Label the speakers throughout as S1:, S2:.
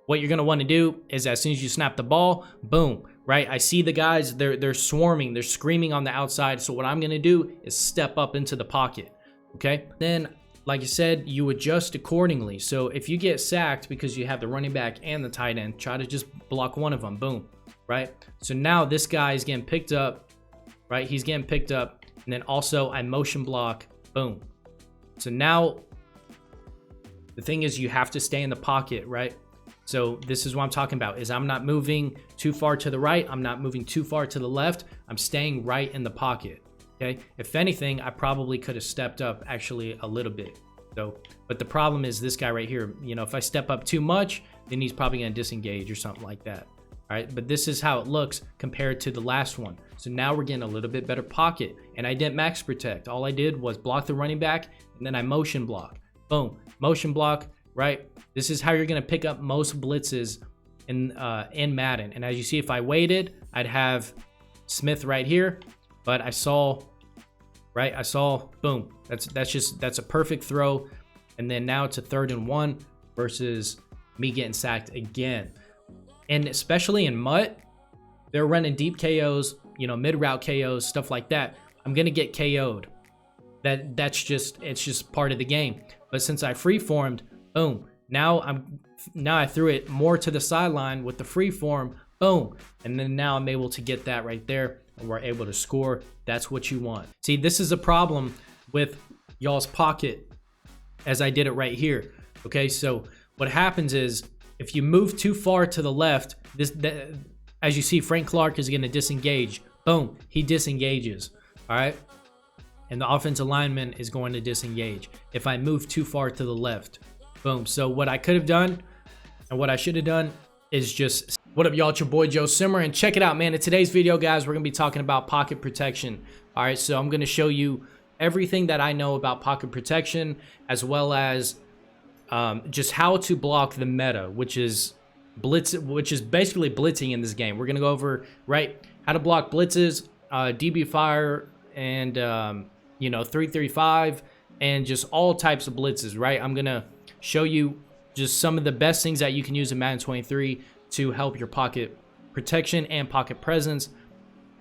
S1: what you're going to want to do is as soon as you snap the ball, boom, right? I see the guys, they're swarming, they're screaming on the outside. So what I'm going to do is step up into the pocket, okay? Then, like I said, you adjust accordingly. So if you get sacked because you have the running back and the tight end, try to just block one of them, boom, right? So now this guy is getting picked up, right? He's getting picked up, and then also I motion block, boom. So now the thing is you have to stay in the pocket, right? So this is what I'm talking about, is I'm not moving too far to the right. I'm not moving too far to the left. I'm staying right in the pocket, okay? If anything, I probably could have stepped up actually a little bit. So, but the problem is this guy right here, you know, if I step up too much, then he's probably gonna disengage or something like that, all right? But this is how it looks compared to the last one. So now we're getting a little bit better pocket, and I didn't max protect. All I did was block the running back, and then I motion block, boom, motion block, right? This is how you're gonna pick up most blitzes in Madden. And as you see, if I waited, I'd have Smith right here, but I saw, right? I saw, boom. That's a perfect throw. And then now it's a 3rd and 1 versus me getting sacked again. And especially in MUT, they're running deep KOs, you know, mid route KOs, stuff like that. I'm gonna get KO'd. It's just part of the game. But since I freeformed, boom. Now I threw it more to the sideline with the free form, boom. And then now I'm able to get that right there, and we're able to score. That's what you want. See, this is a problem with y'all's pocket as I did it right here. Okay, so what happens is if you move too far to the left, as you see, Frank Clark is gonna disengage. Boom, he disengages, all right? And the offensive lineman is going to disengage if I move too far to the left. Boom. So what I could have done and what I should have done is just, what up y'all, it's your boy Joe Simmer, and check it out, man. In today's video, guys, we're gonna be talking about pocket protection. All right, so I'm gonna show you everything that I know about pocket protection, as well as just how to block the meta, which is basically blitzing in this game. We're gonna go over, right, how to block blitzes, DB fire, and you know, 335, and just all types of blitzes, right? I'm gonna show you just some of the best things that you can use in Madden 23 to help your pocket protection and pocket presence.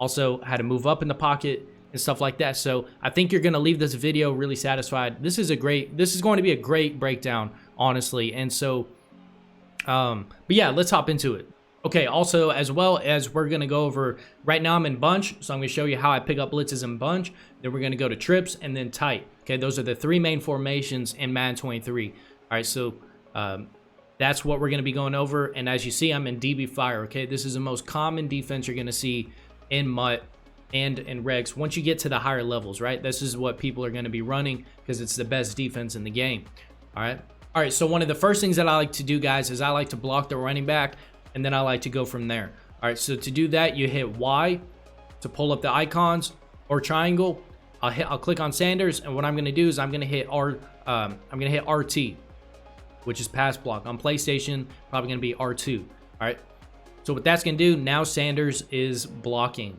S1: Also, how to move up in the pocket and stuff like that. So I think you're gonna leave this video really satisfied. This is going to be a great breakdown, honestly. And so, but yeah, let's hop into it. Okay, also, as well as we're gonna go over, right now I'm in bunch, so I'm gonna show you how I pick up blitzes in bunch. Then we're gonna go to trips and then tight. Okay, those are the 3 main formations in Madden 23. All right, so that's what we're going to be going over. And as you see, I'm in DB fire, okay? This is the most common defense you're going to see in MUT and in regs. Once you get to the higher levels, right? This is what people are going to be running because it's the best defense in the game, all right? All right, so one of the first things that I like to do, guys, is I like to block the running back, and then I like to go from there. All right, so to do that, you hit Y to pull up the icons, or triangle. I'll click on Sanders, and what I'm going to do is I'm going to hit RT, which is pass block. On PlayStation, probably gonna be R2, all right? So what that's gonna do, now Sanders is blocking.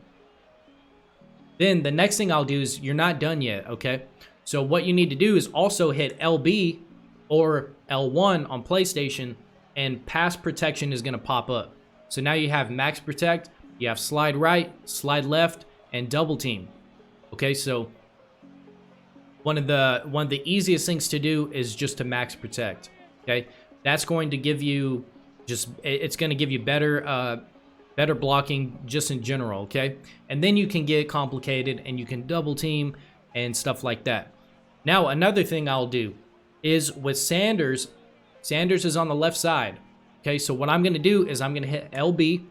S1: Then the next thing I'll do is, you're not done yet, okay? So what you need to do is also hit LB or L1 on PlayStation, and pass protection is gonna pop up. So now you have max protect, you have slide right, slide left, and double team. Okay, so one of the easiest things to do is just to max protect. Okay, that's going to give you it's going to give you better blocking just in general, okay? And then you can get complicated and you can double team and stuff like that. Now, another thing I'll do is with Sanders is on the left side, okay? So what I'm going to do is I'm going to hit LB,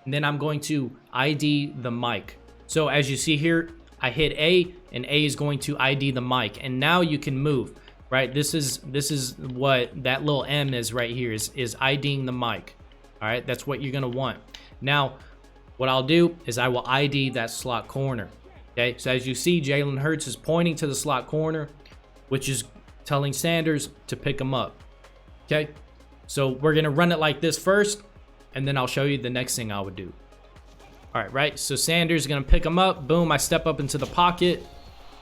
S1: and then I'm going to ID the mic. So as you see here, I hit A, and A is going to ID the mic, and now you can move. Right, this is what that little M is right here, is IDing the mic. All right, that's what you're gonna want. Now, what I'll do is I will ID that slot corner. Okay, so as you see, Jalen Hurts is pointing to the slot corner, which is telling Sanders to pick him up. Okay, so we're gonna run it like this first, and then I'll show you the next thing I would do. All right, right. So Sanders is gonna pick him up. Boom, I step up into the pocket.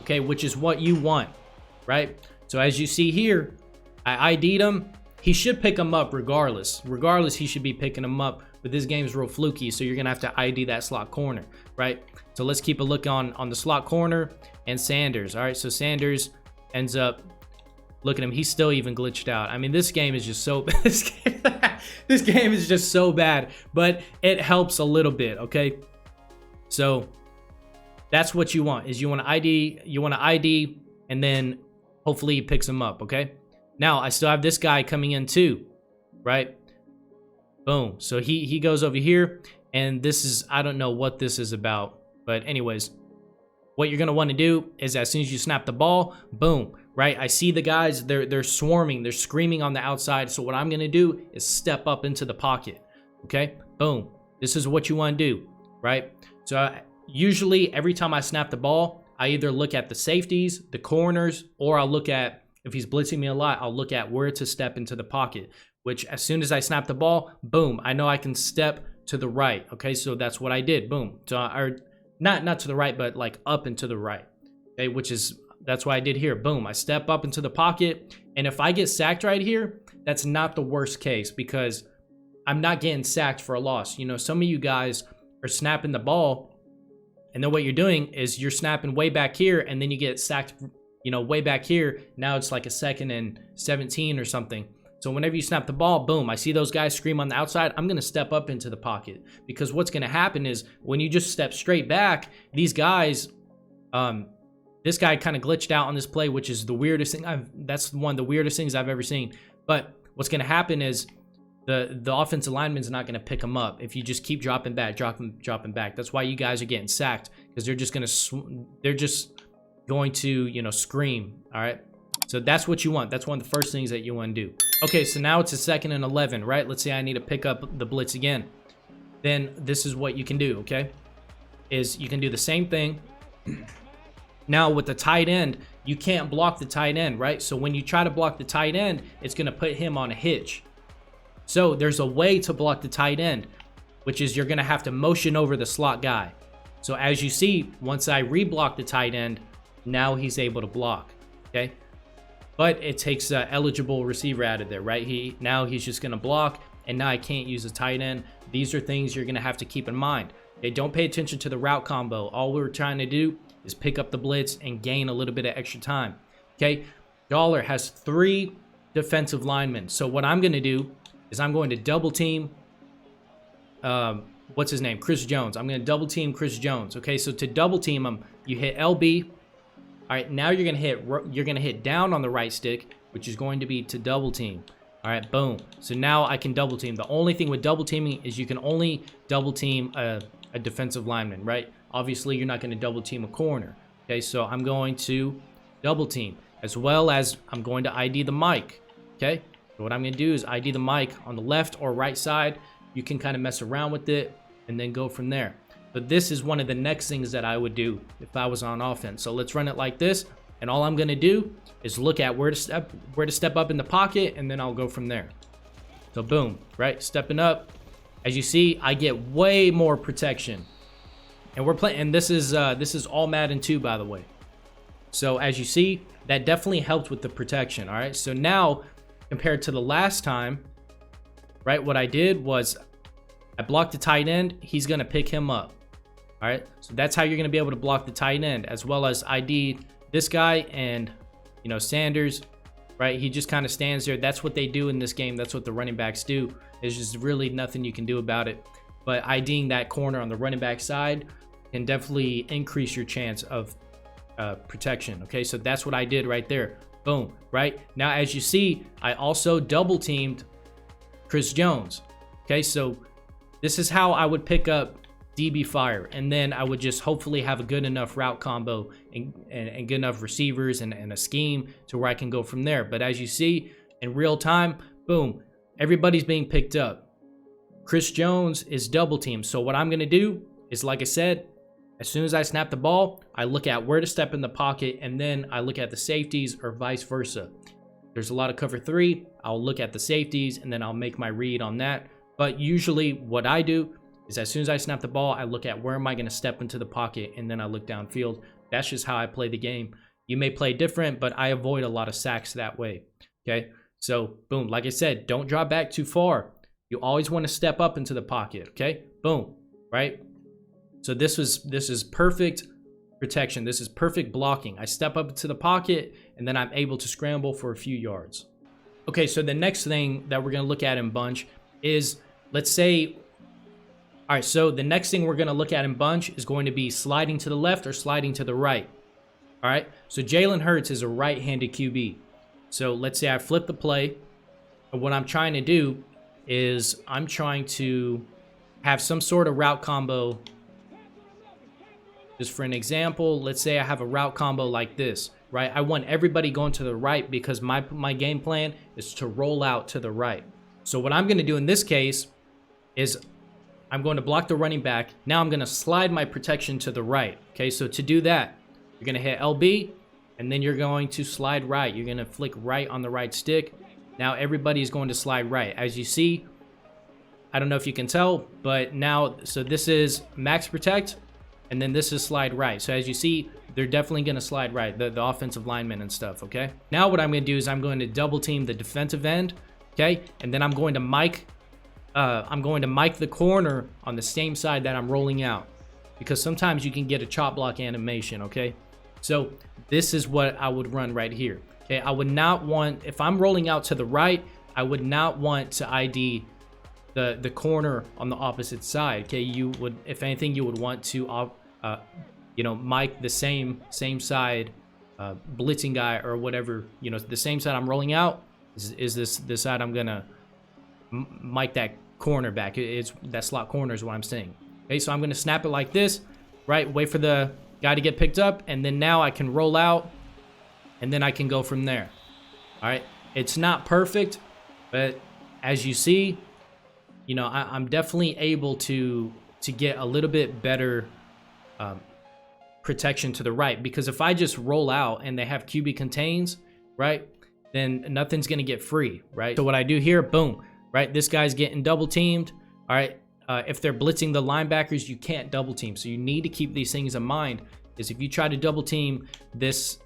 S1: Okay, which is what you want, right? So as you see here, I ID'd him. he should pick him up regardless. He should be picking him up, but this game's real fluky, so you're gonna have to ID that slot corner, right? So let's keep a look on the slot corner and Sanders. All right, so Sanders ends up, look at him, he's still even glitched out. I mean, this game is just so this game is just so bad, but it helps a little bit, okay? So that's what you want, is you want to ID, and then hopefully he picks him up, okay? Now I still have this guy coming in too, right? Boom. So he goes over here, and this is, I don't know what this is about, but anyways, what you're gonna want to do is as soon as you snap the ball, boom, right? I see the guys, they're swarming, they're screaming on the outside. So what I'm gonna do is step up into the pocket, okay? Boom. This is what you want to do, right? So usually every time I snap the ball, I either look at the safeties, the corners, or I'll look at, if he's blitzing me a lot, I'll look at where to step into the pocket, which as soon as I snap the ball, boom, I know I can step to the right, okay? So that's what I did, boom. So not to the right, but like up and to the right, okay? That's what I did here, boom. I step up into the pocket, and if I get sacked right here, that's not the worst case because I'm not getting sacked for a loss. You know, some of you guys are snapping the ball, and then what you're doing is you're snapping way back here, and then you get sacked, you know, way back here. Now it's like a 2nd and 17 or something. So whenever you snap the ball, boom, I see those guys scream on the outside, I'm going to step up into the pocket. Because what's going to happen is when you just step straight back, these guys, this guy kind of glitched out on this play, which is the weirdest thing. That's one of the weirdest things I've ever seen. But what's going to happen is the offensive lineman's not going to pick him up if you just keep dropping back. That's why you guys are getting sacked, because they're just going to, you know, scream. All right. So that's what you want. That's one of the first things that you want to do. Okay, so now it's a 2nd and 11, right? Let's say I need to pick up the blitz again. Then this is what you can do, okay? Is you can do the same thing. Now with the tight end, you can't block the tight end, right? So when you try to block the tight end, it's going to put him on a hitch. So there's a way to block the tight end, which is you're going to have to motion over the slot guy. So as you see, once I reblock the tight end, now he's able to block, okay? But it takes an eligible receiver out of there, right? Now he's just going to block, and now I can't use a tight end. These are things you're going to have to keep in mind. Okay, don't pay attention to the route combo. All we're trying to do is pick up the blitz and gain a little bit of extra time. Okay, Dollar has 3 defensive linemen. So what I'm going to do is I'm going to double team, what's his name? Chris Jones. I'm going to double team Chris Jones. Okay, so to double team him, you hit LB. All right, now you're gonna hit down on the right stick, which is going to be to double team. All right, boom. So now I can double team. The only thing with double teaming is you can only double team a defensive lineman, right? Obviously, you're not going to double team a corner. Okay, so I'm going to double team, as well as I'm going to ID the mic. Okay, so what I'm going to do is ID the mic on the left or right side. You can kind of mess around with it and then go from there. But this is one of the next things that I would do if I was on offense. So let's run it like this. And all I'm going to do is look at where to step up in the pocket, and then I'll go from there. So boom, right? Stepping up. As you see, I get way more protection. And we're playing, and this is all Madden 2, by the way. So as you see, that definitely helped with the protection, all right? So now, compared to the last time, right, what I did was I blocked the tight end. He's going to pick him up. All right, so that's how you're going to be able to block the tight end, as well as ID this guy and, you know, Sanders, right? He just kind of stands there. That's what they do in this game. That's what the running backs do. There's just really nothing you can do about it. But IDing that corner on the running back side can definitely increase your chance of protection. Okay, so that's what I did right there. Boom, right? Now, as you see, I also double teamed Chris Jones. Okay, so this is how I would pick up DB fire, and then I would just hopefully have a good enough route combo and good enough receivers and a scheme to where I can go from there. But as you see in real time, boom, everybody's being picked up. Chris Jones is double teamed. So what I'm going to do is, like I said, as soon as I snap the ball, I look at where to step in the pocket, and then I look at the safeties or vice versa. There's a lot of cover 3. I'll look at the safeties, and then I'll make my read on that. But usually what I do is as soon as I snap the ball, I look at where am I going to step into the pocket, and then I look downfield. That's just how I play the game. You may play different, but I avoid a lot of sacks that way. Okay, So boom, like I said, don't drop back too far. You always want to step up into the pocket, okay? Boom, right? So this is perfect protection. This is perfect blocking. I step up into the pocket and then I'm able to scramble for a few yards. Okay, so the next thing that we're gonna look at in bunch is, let's say, all right, so the next thing we're gonna look at in bunch is going to be sliding to the left or sliding to the right. All right, so Jalen Hurts is a right-handed QB. So let's say I flip the play. And what I'm trying to do is I'm trying to have some sort of route combo. Just for an example, let's say I have a route combo like this, right? I want everybody going to the right because my game plan is to roll out to the right. So what I'm going to do in this case is I'm going to block the running back. Now I'm going to slide my protection to the right. Okay, so to do that, you're going to hit LB, and then you're going to slide right. You're going to flick right on the right stick. Now everybody is going to slide right. As you see, I don't know if you can tell, but now, so this is max protect, and then this is slide right. So as you see, they're definitely going to slide right, the offensive linemen and stuff, okay? Now what I'm going to do is I'm going to double team the defensive end, okay? And then I'm going to mic the corner on the same side that I'm rolling out, because sometimes you can get a chop block animation, okay? So this is what I would run right here, okay? I would not want, if I'm rolling out to the right, I would not want to ID the corner on the opposite side, okay? You would, if anything, you would want to, you know, mic the same side, blitzing guy or whatever, you know, the same side I'm rolling out is this side I'm gonna mic that corner back. It's that slot corner is what I'm saying. Okay, so I'm gonna snap it like this, right? Wait for the guy to get picked up, and then now I can roll out, and then I can go from there. All right, it's not perfect, but as you see, you know, I'm definitely able to get a little bit better protection to the right, because if I just roll out and they have QB contains, right, then nothing's gonna get free, right? So what I do here, boom, right, this guy's getting double teamed. All right, if they're blitzing the linebackers, you can't double team, so you need to keep these things in mind. Is if you try to double team this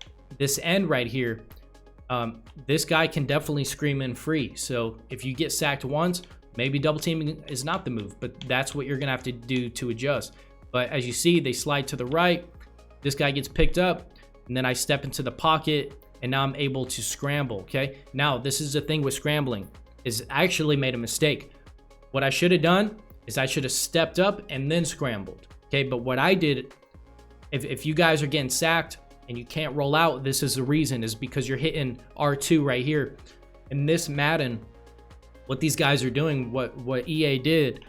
S1: end right here, this guy can definitely scream in free. So if you get sacked once, maybe double teaming is not the move, but that's what you're gonna have to do to adjust. But as you see, they slide to the right, this guy gets picked up, and then I step into the pocket, and now I'm able to scramble, okay? Now, this is the thing with scrambling, is I actually made a mistake. What I should have done is I should have stepped up and then scrambled, okay? But what I did, if you guys are getting sacked and you can't roll out, this is the reason, is because you're hitting R2 right here. In this Madden, what these guys are doing, what EA did,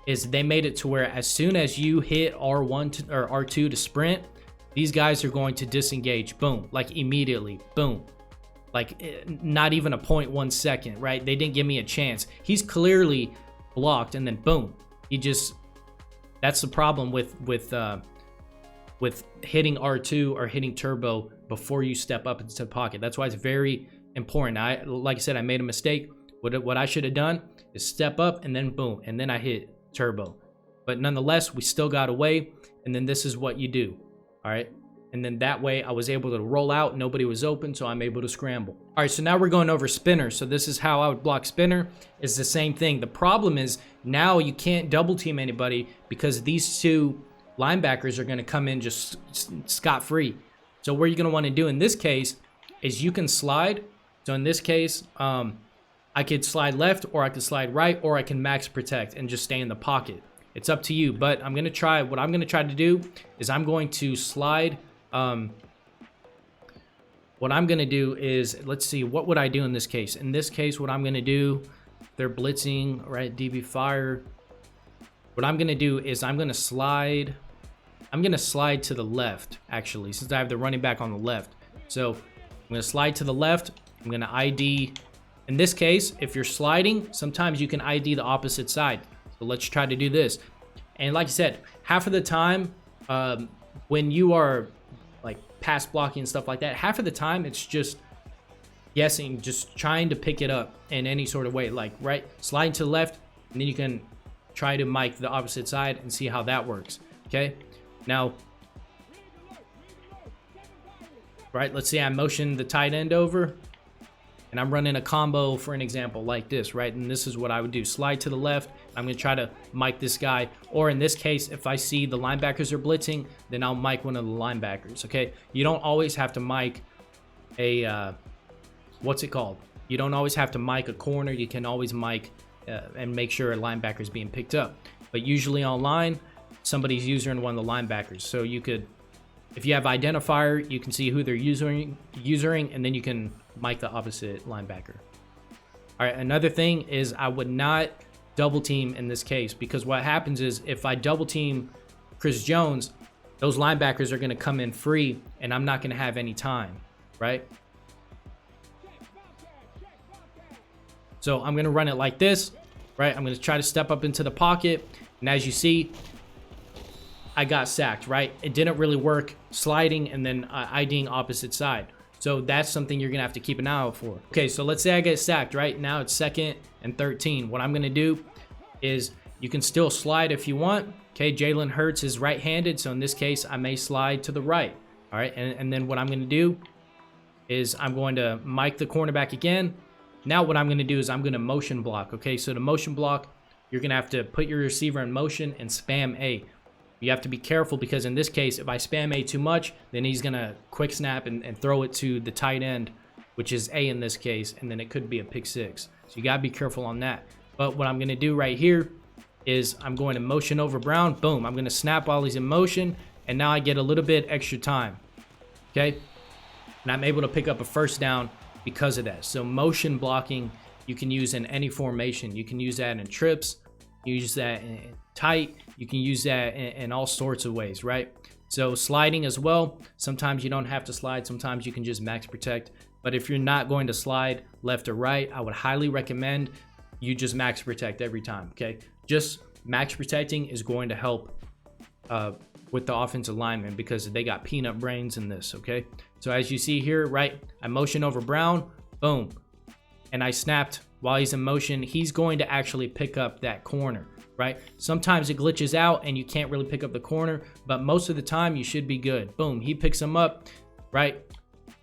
S1: is they made it to where as soon as you hit R1 or R2 to sprint, these guys are going to disengage, boom, like immediately, boom. Like not even a 0.1 second, right? They didn't give me a chance. He's clearly blocked, and then boom, he just, that's the problem with hitting R2 or hitting turbo before you step up into the pocket. That's why it's very important. Like I said, I made a mistake. What I should have done is step up and then boom, and then I hit turbo. But nonetheless, we still got away, and then this is what you do, all right? And then that way I was able to roll out, nobody was open, so I'm able to scramble. All right, so now we're going over spinner. So this is how I would block spinner. It's the same thing. The problem is now you can't double team anybody because these two linebackers are gonna come in just scot-free. So what you're gonna wanna do in this case is you can slide. So in this case, I could slide left, or I could slide right, or I can max protect and just stay in the pocket. It's up to you, but I'm gonna try, what I'm gonna try to do is I'm going to slide. What I'm gonna do is, let's see, what would I do in this case? In this case, what I'm gonna do, they're blitzing, right, DB fire. What I'm gonna do is I'm gonna slide to the left, actually, since I have the running back on the left. So I'm gonna slide to the left, I'm gonna ID. In this case, if you're sliding, sometimes you can ID the opposite side. So let's try to do this. And like I said, half of the time, when you are like pass blocking and stuff like that, half of the time it's just guessing, just trying to pick it up in any sort of way, like right, sliding to the left, and then you can try to mic the opposite side and see how that works, okay? Now, right, let's see, I motion the tight end over. and I'm running a combo, for an example, like this, right? And this is what I would do. Slide to the left. I'm going to try to mic this guy. Or in this case, if I see the linebackers are blitzing, then I'll mic one of the linebackers, okay? You don't always have to mic a, what's it called? You don't always have to mic a corner. You can always mic and make sure a linebacker is being picked up. But usually online, somebody's using one of the linebackers. So you could, if you have identifier, you can see who they're using, and then you can mic the opposite linebacker. All right, another thing is I would not double team in this case, because what happens is if I double team Chris Jones, those linebackers are going to come in free, and I'm not going to have any time, right? So I'm going to run it like this, right? I'm going to try to step up into the pocket, and as you see, I got sacked, right? It didn't really work sliding and then IDing opposite side. So that's something you're going to have to keep an eye out for. Okay, so let's say I get sacked, right? Now it's 2nd and 13. What I'm going to do is you can still slide if you want. Okay, Jalen Hurts is right-handed, so in this case, I may slide to the right. All right, and then what I'm going to do is I'm going to mic the cornerback again. Now what I'm going to do is I'm going to motion block. Okay, so to motion block, you're going to have to put your receiver in motion and spam A. You have to be careful because in this case, if I spam A too much, then he's going to quick snap and throw it to the tight end, which is A in this case, and then it could be a pick 6. So you got to be careful on that. But what I'm going to do right here is I'm going to motion over Brown. Boom. I'm going to snap while he's in motion, and now I get a little bit extra time. Okay? And I'm able to pick up a first down because of that. So motion blocking you can use in any formation. You can use that in trips, use that in tight, you can use that in all sorts of ways, right? So sliding as well, sometimes you don't have to slide, sometimes you can just max protect. But if you're not going to slide left or right, I would highly recommend you just max protect every time, okay? Just max protecting is going to help with the offensive lineman because they got peanut brains in this, okay? So as you see here, right, I motion over Brown, boom, and I snapped while he's in motion. He's going to actually pick up that corner, right? Sometimes it glitches out and you can't really pick up the corner, but most of the time you should be good. Boom, he picks him up, right?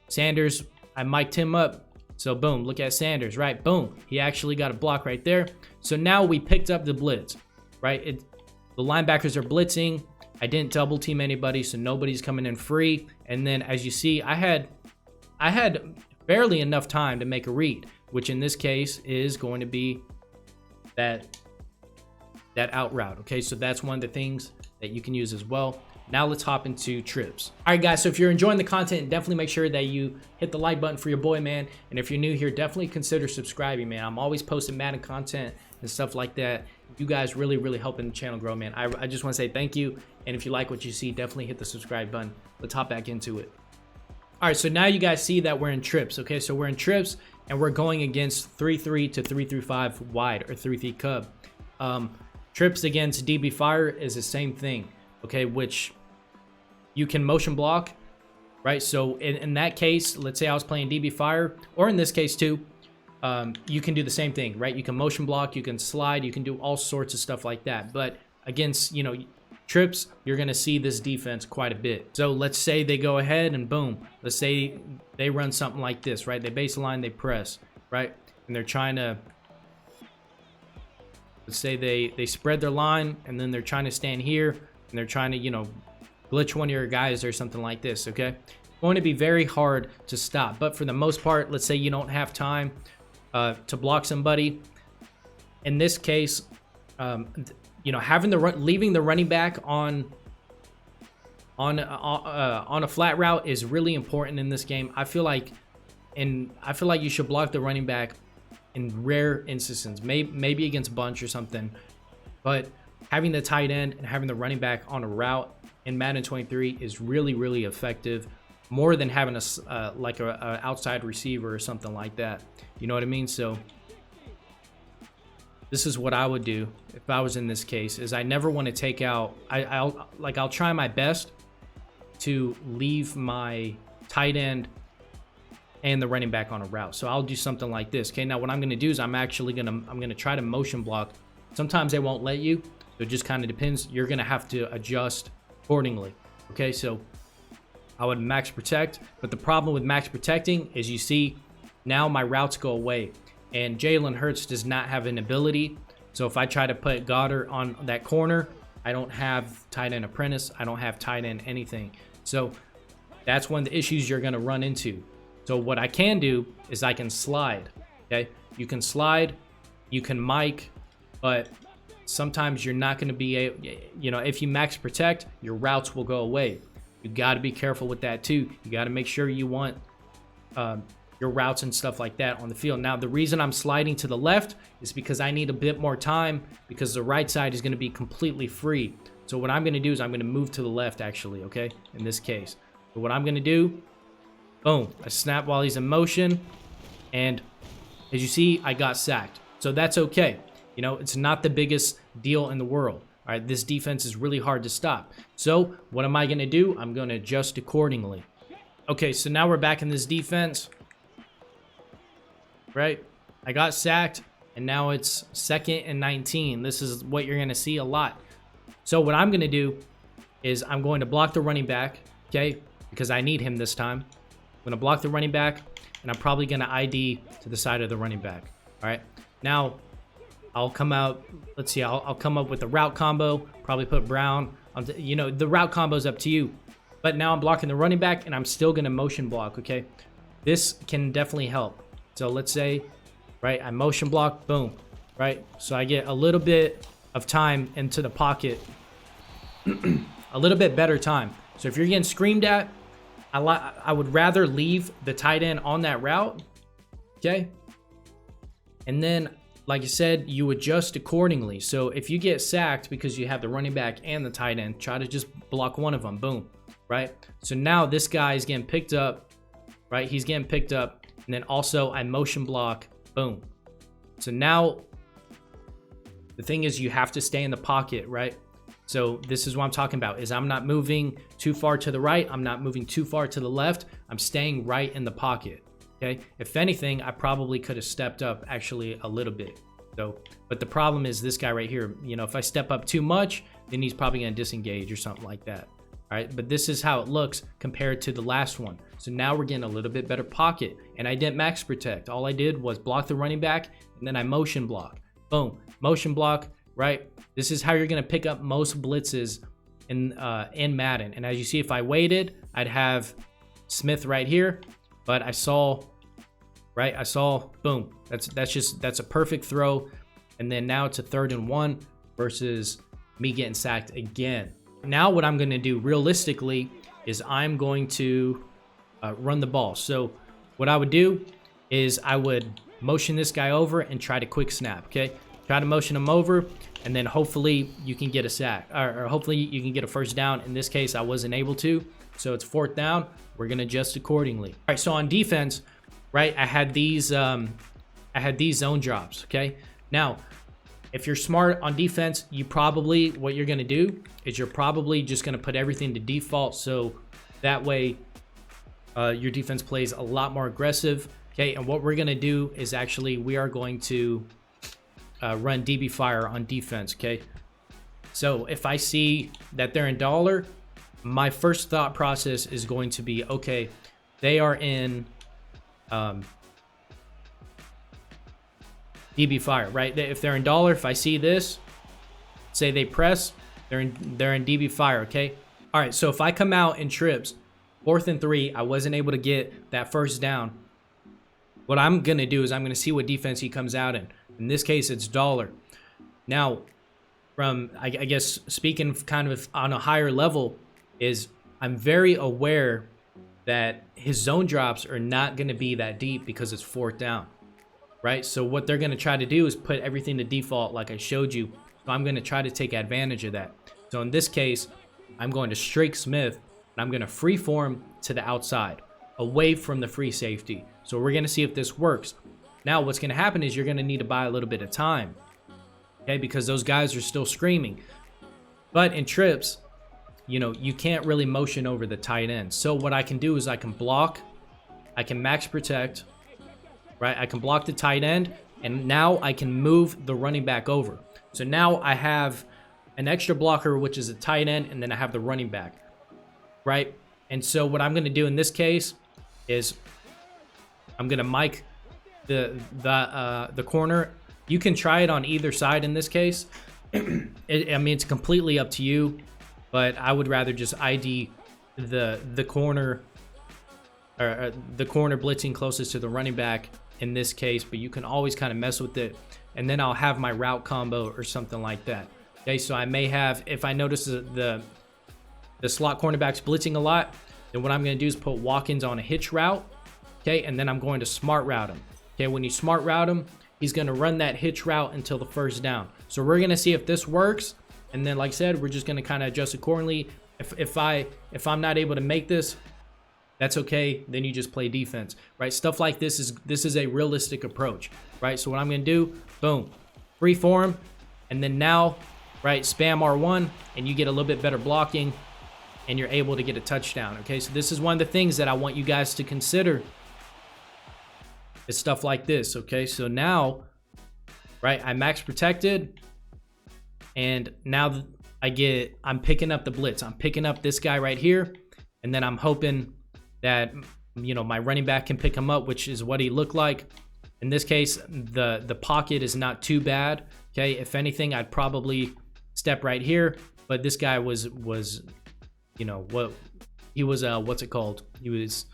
S1: Sanders, I mic'd him up. So boom, look at Sanders, right? Boom, he actually got a block right there. So now we picked up the blitz, right? The linebackers are blitzing. I didn't double team anybody, so nobody's coming in free. And then as you see, I had barely enough time to make a read, which in this case is going to be that out route. Okay, so that's one of the things that you can use as well. Now let's hop into trips. All right, guys, so if you're enjoying the content, definitely make sure that you hit the like button for your boy, man. And if you're new here, definitely consider subscribing, man. I'm always posting Madden content and stuff like that. You guys really helping the channel grow, man. I just want to say thank you. And if you like what you see, definitely hit the subscribe button. Let's hop back into it. All right, so now you guys see that we're in trips. Okay, so we're in trips and we're going against 3-3 to 3-5 wide or 3-3 cub. Trips against DB Fire is the same thing, okay, which you can motion block, right? So in that case, let's say I was playing DB Fire, or in this case too, you can do the same thing, right? You can motion block, you can slide, you can do all sorts of stuff like that. But against, you know, trips, you're going to see this defense quite a bit. So let's say they go ahead and boom, let's say they run something like this, right? They baseline, they press, right? And they're trying to, let's say they spread their line and then they're trying to stand here and they're trying to, you know, glitch one of your guys or something like this, okay? It's going to be very hard to stop. But for the most part, let's say you don't have time to block somebody. In this case, you know, having leaving the running back on a flat route is really important in this game. I feel like you should block the running back in rare instances, maybe against bunch or something, but having the tight end and having the running back on a route in Madden 23 is really effective, more than having a outside receiver or something like that. You know what I mean? So this is what I would do if I was in this case, is I never want to take out, I'll try my best to leave my tight end and the running back on a route. So I'll do something like this. Okay, now what I'm going to do is I'm going to try to motion block. Sometimes they won't let you. So it just kind of depends. You're going to have to adjust accordingly. Okay, so I would max protect, but the problem with max protecting is you see now my routes go away. And Jalen Hurts does not have an ability. So if I try to put Goddard on that corner, I don't have tight end apprentice. I don't have tight end anything. So that's one of the issues you're going to run into. So what I can do is I can slide. Okay, you can slide, you can mic, but sometimes you're not going to be able, you know, if you max protect, your routes will go away. You got to be careful with that too. You got to make sure you want your routes and stuff like that on the field. Now, the reason I'm sliding to the left is because I need a bit more time because the right side is going to be completely free. So what I'm going to do is I'm going to move to the left actually, okay, in this case. But what I'm going to do, boom, I snap while he's in motion, and as you see, I got sacked. So that's okay. You know, it's not the biggest deal in the world. All right, this defense is really hard to stop. So what am I going to do? I'm going to adjust accordingly. Okay, so now we're back in this defense. Right? I got sacked, and now it's 2nd and 19. This is what you're going to see a lot. So what I'm going to do is I'm going to block the running back, okay, because I need him this time. I'm going to block the running back, and I'm probably going to ID to the side of the running back. All right? Now, I'll come out, let's see, I'll come up with a route combo, probably put Brown. You know, the route combo is up to you. But now I'm blocking the running back, and I'm still going to motion block, okay? This can definitely help. So let's say, right, I motion block, boom, right? So I get a little bit of time into the pocket, a little bit better time. So if you're getting screamed at, I would rather leave the tight end on that route, okay? And then, like I said, you adjust accordingly. So if you get sacked because you have the running back and the tight end, try to just block one of them, boom, right? So now this guy is getting picked up, right? He's getting picked up. And then also I motion block, boom. So now the thing is you have to stay in the pocket, right? So this is what I'm talking about, is I'm not moving too far to the right. I'm not moving too far to the left. I'm staying right in the pocket, okay? If anything, I probably could have stepped up actually a little bit. So, but the problem is this guy right here, you know, if I step up too much, then he's probably gonna disengage or something like that. All right, but this is how it looks compared to the last one. So now we're getting a little bit better pocket, and I didn't max protect. All I did was block the running back, and then I motion block. Boom, motion block, right? This is how you're gonna pick up most blitzes in Madden. And as you see, if I waited, I'd have Smith right here, but I saw, right? I saw, boom. That's a perfect throw, and then now it's a 3rd and 1 versus me getting sacked again. Now what I'm going to do realistically is I'm going to run the ball. So what I would do is I would motion this guy over and try to quick snap, okay? Try to motion him over, and then hopefully you can get a sack, or hopefully you can get a 1st down. In this case, I wasn't able to, so it's 4th down. We're going to adjust accordingly. All right, so on defense, right, I had these zone drops, okay? Now, if you're smart on defense, what you're going to do is you're probably just going to put everything to default. So that way your defense plays a lot more aggressive. Okay. And what we're going to do is actually, we are going to run DB fire on defense. Okay. So if I see that they're in dollar, my first thought process is going to be, okay, they are in, DB fire, right? If they're in dollar, if I see this, say they press, they're in DB fire, okay? All right, so if I come out in trips, 4th and 3, I wasn't able to get that 1st down. What I'm gonna do is I'm gonna see what defense he comes out in. In this case, it's dollar. Now, from, I guess, speaking kind of on a higher level, is I'm very aware that his zone drops are not gonna be that deep because it's 4th down. Right? So what they're going to try to do is put everything to default like I showed you. So I'm going to try to take advantage of that. So in this case, I'm going to strike Smith, and I'm going to free form to the outside, away from the free safety. So we're going to see if this works. Now what's going to happen is you're going to need to buy a little bit of time, okay? Because those guys are still screaming. But in trips, you know, you can't really motion over the tight end. So what I can do is I can block, I can max protect, right? I can block the tight end, and now I can move the running back over. So now I have an extra blocker, which is a tight end, and then I have the running back, right? And so what I'm going to do in this case is I'm going to mic the corner. You can try it on either side in this case. I mean, it's completely up to you, but I would rather just ID the corner, or the corner blitzing closest to the running back in this case. But you can always kind of mess with it, and then I'll have my route combo or something like that. Okay, so I may have, if I notice the slot cornerback's blitzing a lot, then what I'm going to do is put walk-ins on a hitch route. Okay, and then I'm going to smart route him. Okay, when you smart route him, he's going to run that hitch route until the first down. So we're going to see if this works, and then like I said, we're just going to kind of adjust accordingly. If I'm not able to make this, that's okay. Then you just play defense, right? Stuff like this is a realistic approach, right? So what I'm going to do, boom, free form, and then now, right, spam R1, and you get a little bit better blocking, and you're able to get a touchdown. Okay, so this is one of the things that I want you guys to consider. It's stuff like this. Okay, so now, right, I max protected, and now I'm picking up the blitz. I'm picking up this guy right here, and then I'm hoping that, you know, my running back can pick him up, which is what he looked like. In this case, the pocket is not too bad. Okay, if anything, I'd probably step right here, but this guy was you know what, he was what's it called? He was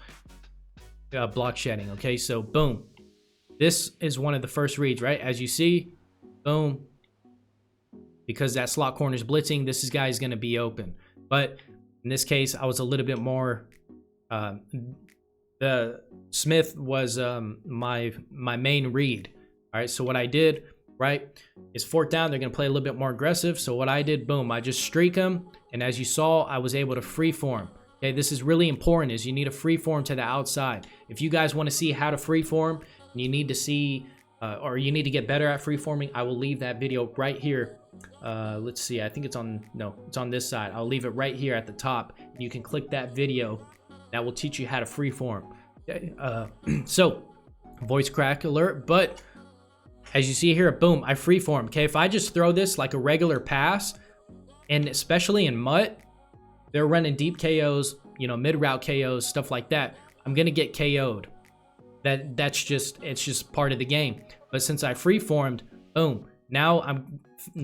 S1: block shedding. Okay, so boom, this is one of the first reads, right? As you see, boom, because that slot corner is blitzing, this guy is going to be open. But in this case, I was a little bit more. The Smith was my main read. All right, so what I did, right, is fourth down. They're going to play a little bit more aggressive. So what I did, boom, I just streak them. And as you saw, I was able to free form. Okay, this is really important, is you need a free form to the outside. If you guys want to see how to free form, and you need to see, or you need to get better at free forming, I will leave that video right here. Let's see, I think it's on, no, it's on this side. I'll leave it right here at the top. You can click that video. That will teach you how to free form. Okay, so voice crack alert, but as you see here, boom, I free form. Okay, if I just throw this like a regular pass, and especially in MUT, they're running deep KOs, you know, mid route KOs, stuff like that, I'm gonna get KO'd. It's just part of the game. But since I free formed, boom, now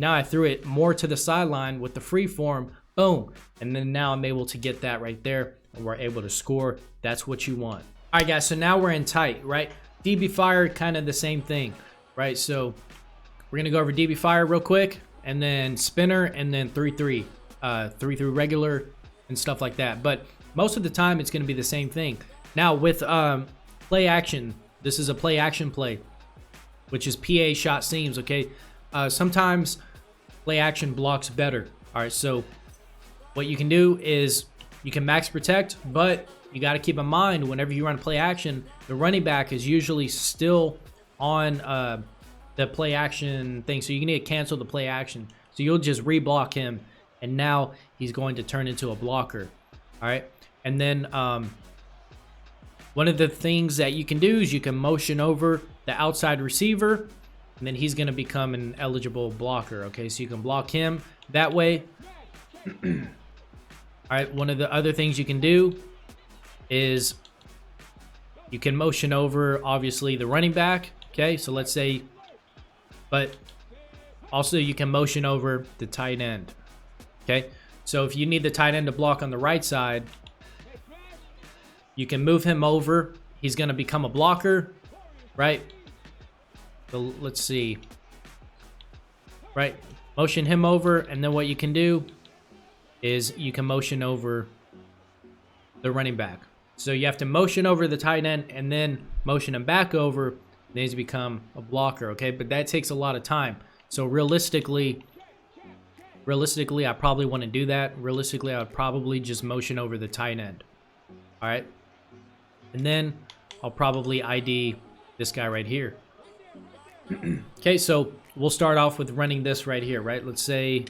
S1: I threw it more to the sideline with the free form, boom, and then now I'm able to get that right there, and we're able to score. That's what you want. All right, guys, so now we're in tight, right? DB fire, kind of the same thing, right? So we're gonna go over DB fire real quick, and then spinner, and then 3-3 regular and stuff like that. But most of the time it's going to be the same thing. Now with play action, this is a play action play, which is PA shot seams. Okay, sometimes play action blocks better. All right, so what you can do is you can max protect, but you got to keep in mind whenever you run play action, the running back is usually still on the play action thing, so you need to cancel the play action. So you'll just reblock him, and now he's going to turn into a blocker. All right, and then one of the things that you can do is you can motion over the outside receiver, and then he's going to become an eligible blocker. Okay, so you can block him that way. All right, one of the other things you can do is you can motion over, obviously, the running back. Okay, so let's say, but also you can motion over the tight end. Okay, so if you need the tight end to block on the right side, you can move him over. He's going to become a blocker, right? So let's see, right? Motion him over, and then what you can do is you can motion over the running back. So you have to motion over the tight end and then motion him back over. Then he's become a blocker, okay? But that takes a lot of time. So realistically, I probably want to do that. Realistically, I would probably just motion over the tight end. All right. And then I'll probably ID this guy right here. Okay, so we'll start off with running this right here, right? Let's say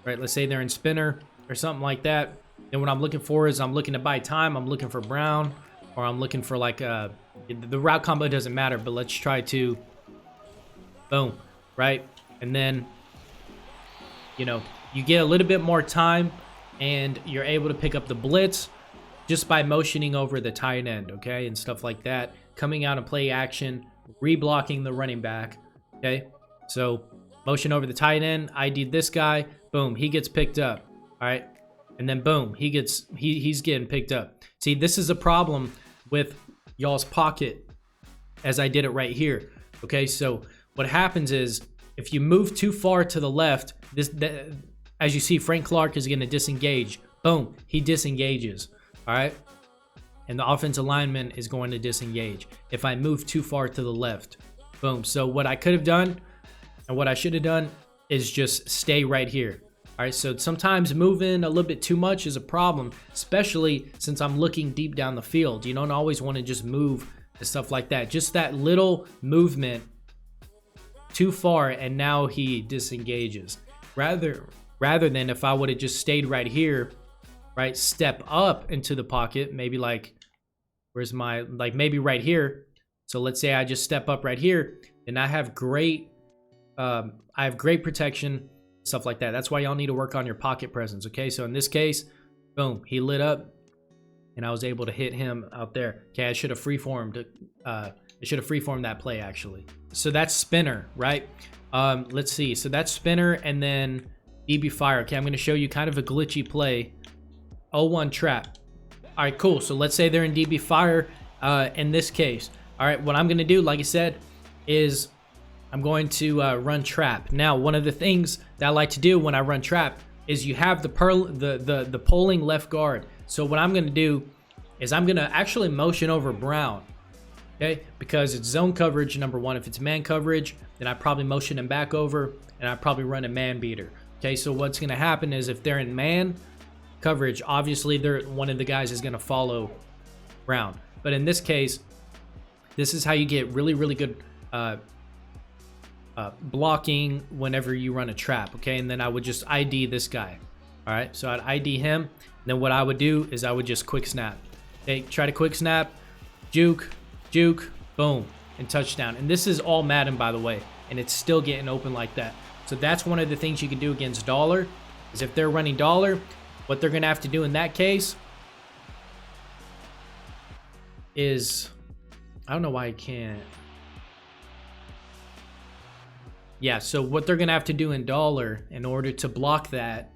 S1: they're in spinner or something like that. And what I'm looking for is I'm looking to buy time. I'm looking for Brown, or I'm looking for like the route combo doesn't matter, but let's try to boom, right? And then, you know, you get a little bit more time and you're able to pick up the blitz just by motioning over the tight end, okay, and stuff like that. coming out and play action, re-blocking the running back. Okay, so motion over the tight end, ID'd this guy, boom, he gets picked up. All right, and then boom, he's getting picked up. See, this is a problem with y'all's pocket, as I did it right here. Okay, so what happens is if you move too far to the left, as you see, Frank Clark is going to disengage. Boom, he disengages. All right, and the offensive lineman is going to disengage if I move too far to the left. Boom. So what I could have done and what I should have done is just stay right here. All right, so sometimes moving a little bit too much is a problem, especially since I'm looking deep down the field. You don't always want to just move and stuff like that. Just that little movement too far, and now he disengages. Rather than if I would have just stayed right here, right, step up into the pocket, maybe like, where's my, like maybe right here. So let's say I just step up right here, and I have great protection, stuff like that. That's why y'all need to work on your pocket presence. Okay, so in this case, boom, he lit up, and I was able to hit him out there. Okay, I should have freeformed. That play actually. So that's spinner, right? Let's see. So that's spinner, and then DB fire. Okay, I'm going to show you kind of a glitchy play. 0-1 trap. All right, cool. So let's say they're in DB fire. In this case, all right, what I'm going to do, like I said, is I'm going to run trap. Now, one of the things that I like to do when I run trap is you have the polling left guard. So what I'm going to do is I'm going to actually motion over Brown, okay? Because it's zone coverage, number one. If it's man coverage, then I probably motion him back over, and I probably run a man beater, okay? So what's going to happen is if they're in man coverage, obviously one of the guys is going to follow Brown. But in this case, this is how you get really, really good blocking whenever you run a trap, okay? And then I would just ID this guy. All right, so I'd ID him. And then what I would do is I would just quick snap. Okay, try to quick snap, juke, boom, and touchdown. And this is all Madden, by the way, and it's still getting open like that. So that's one of the things you can do against dollar, is if they're running dollar, what they're gonna have to do in that case is, I don't know why I can't. Yeah, so what they're gonna have to do in dollar in order to block that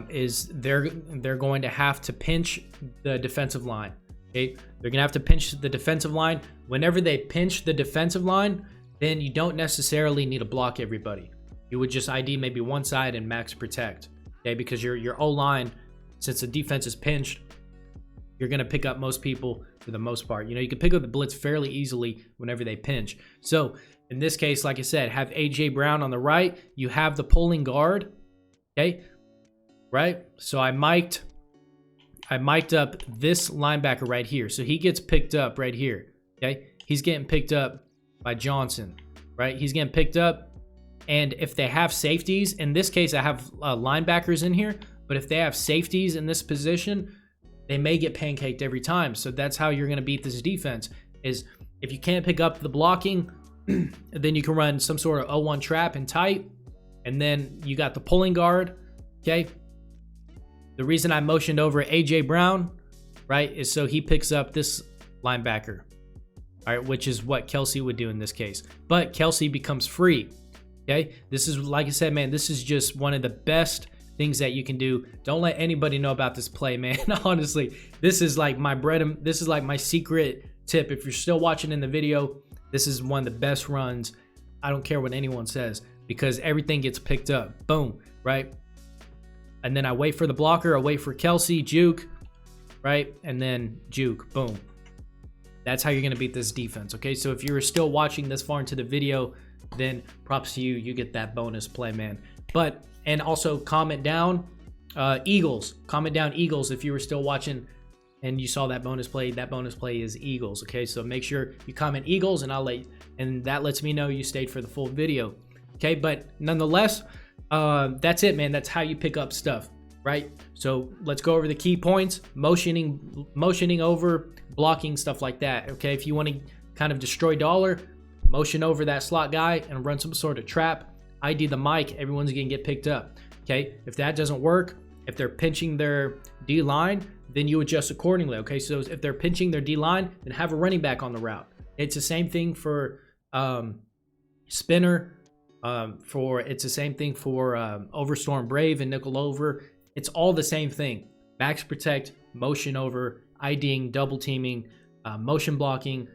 S1: is they're going to have to pinch the defensive line. Okay, they're gonna have to pinch the defensive line. Whenever they pinch the defensive line, then you don't necessarily need to block everybody. You would just ID maybe one side and max protect. Okay, because your O-line, since the defense is pinched, you're gonna pick up most people for the most part. You know, you can pick up the blitz fairly easily whenever they pinch. So in this case, like I said, have AJ Brown on the right. You have the pulling guard. Okay, right? So I mic'd up this linebacker right here. So he gets picked up right here. Okay, he's getting picked up by Johnson, right? He's getting picked up. And if they have safeties, in this case, I have linebackers in here, but if they have safeties in this position, they may get pancaked every time. So that's how you're going to beat this defense, is if you can't pick up the blocking, then you can run some sort of 0-1 trap and tight, and then you got the pulling guard, okay? The reason I motioned over AJ Brown, right, is so he picks up this linebacker, all right, which is what Kelsey would do in this case. But Kelsey becomes free, okay? This is, like I said, man, this is just one of the best things that you can do. Don't let anybody know about this play, man. Honestly, this is like this is like my secret tip. If you're still watching in the video, this is one of the best runs. I don't care what anyone says, because everything gets picked up. Boom, right? And then I wait for the blocker. I wait for Kelsey, juke, right? And then juke, boom. That's how you're going to beat this defense, okay? So if you're still watching this far into the video, then props to you. You get that bonus play, man. But, and also comment down Eagles. Comment down Eagles if you were still watching and you saw that bonus play. That bonus play is Eagles, okay? So make sure you comment Eagles, and that lets me know you stayed for the full video, okay? But nonetheless, that's it, man. That's how you pick up stuff, right? So let's go over the key points: motioning over, blocking, stuff like that, okay? If you want to kind of destroy dollar, motion over that slot guy and run some sort of trap. ID the mic, everyone's gonna get picked up, okay? If that doesn't work, if they're pinching their D line, then you adjust accordingly. Okay, so if they're pinching their D line, then have a running back on the route. It's the same thing for spinner. It's the same thing for overstorm brave and nickel over. It's all the same thing. Backs protect, motion over, IDing, double teaming, motion blocking,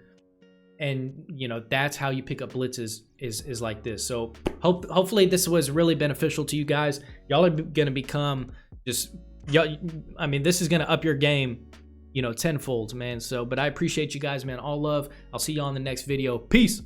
S1: and you know that's how you pick up blitzes is like this. So hopefully this was really beneficial to you guys. Y'all are gonna become just I mean, this is gonna up your game, you know, tenfold, man. So, but I appreciate you guys, man. All love. I'll see you on the next video. Peace.